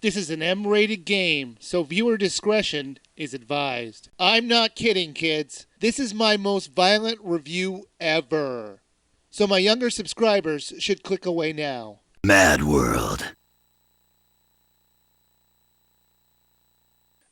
This is an M-rated game, so viewer discretion is advised. I'm not kidding, kids. This is my most violent review ever. So my younger subscribers should click away now. MadWorld.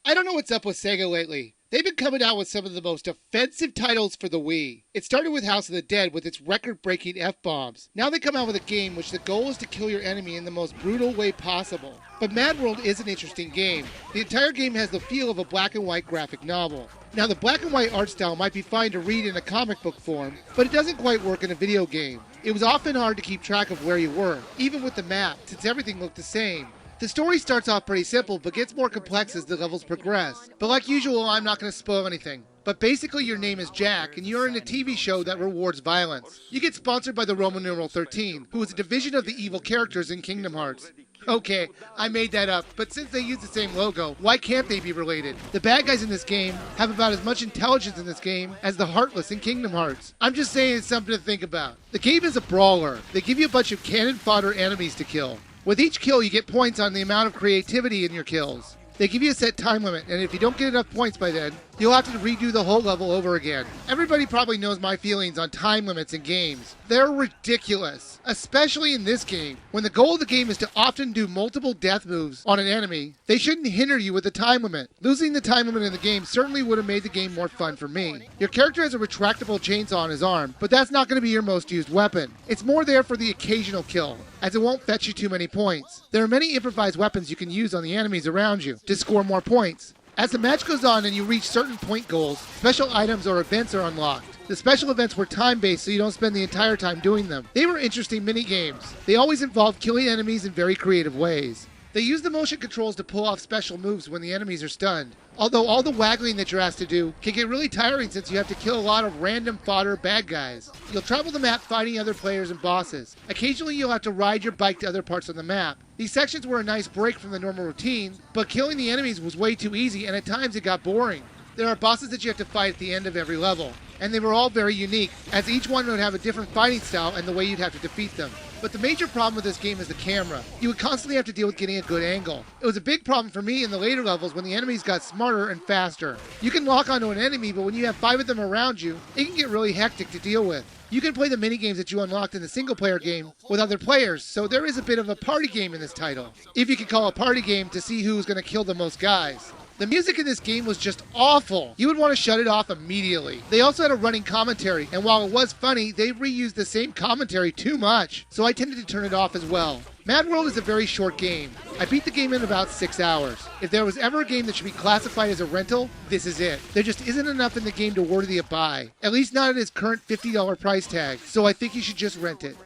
I don't know what's up with Sega lately. They've been coming out with some of the most offensive titles for the Wii. It started with House of the Dead with its record-breaking F-bombs. Now they come out with a game which the goal is to kill your enemy in the most brutal way possible. But MadWorld is an interesting game. The entire game has the feel of a black and white graphic novel. Now the black and white art style might be fine to read in a comic book form, but it doesn't quite work in a video game. It was often hard to keep track of where you were, even with the map, since everything looked the same. The story starts off pretty simple, but gets more complex as the levels progress. But like usual, I'm not going to spoil anything. But basically your name is Jack, and you're in a TV show that rewards violence. You get sponsored by the Roman numeral 13, who is a division of the evil characters in Kingdom Hearts. Okay, I made that up, but since they use the same logo, why can't they be related? The bad guys in this game have about as much intelligence in this game as the Heartless in Kingdom Hearts. I'm just saying it's something to think about. The game is a brawler. They give you a bunch of cannon fodder enemies to kill. With each kill, you get points on the amount of creativity in your kills. They give you a set time limit, and if you don't get enough points by then, you'll have to redo the whole level over again. Everybody probably knows my feelings on time limits in games. They're ridiculous, especially in this game. When the goal of the game is to often do multiple death moves on an enemy, they shouldn't hinder you with the time limit. Losing the time limit in the game certainly would have made the game more fun for me. Your character has a retractable chainsaw on his arm, but that's not going to be your most used weapon. It's more there for the occasional kill, as it won't fetch you too many points. There are many improvised weapons you can use on the enemies around you to score more points. As the match goes on and you reach certain point goals, special items or events are unlocked. The special events were time-based, so you don't spend the entire time doing them. They were interesting mini-games. They always involved killing enemies in very creative ways. They use the motion controls to pull off special moves when the enemies are stunned. Although all the waggling that you're asked to do can get really tiring since you have to kill a lot of random fodder bad guys. You'll travel the map fighting other players and bosses. Occasionally you'll have to ride your bike to other parts of the map. These sections were a nice break from the normal routine, but killing the enemies was way too easy and at times it got boring. There are bosses that you have to fight at the end of every level, and they were all very unique, as each one would have a different fighting style and the way you'd have to defeat them. But the major problem with this game is the camera. You would constantly have to deal with getting a good angle. It was a big problem for me in the later levels when the enemies got smarter and faster. You can lock onto an enemy, but when you have 5 of them around you, it can get really hectic to deal with. You can play the minigames that you unlocked in the single-player game with other players, so there is a bit of a party game in this title. If you could call a party game to see who's going to kill the most guys. The music in this game was just awful. You would want to shut it off immediately. They also had a running commentary, and while it was funny, they reused the same commentary too much, so I tended to turn it off as well. MadWorld is a very short game. I beat the game in about 6 hours. If there was ever a game that should be classified as a rental, this is it. There just isn't enough in the game to worthy a buy. At least not at its current $50 price tag, so I think you should just rent it.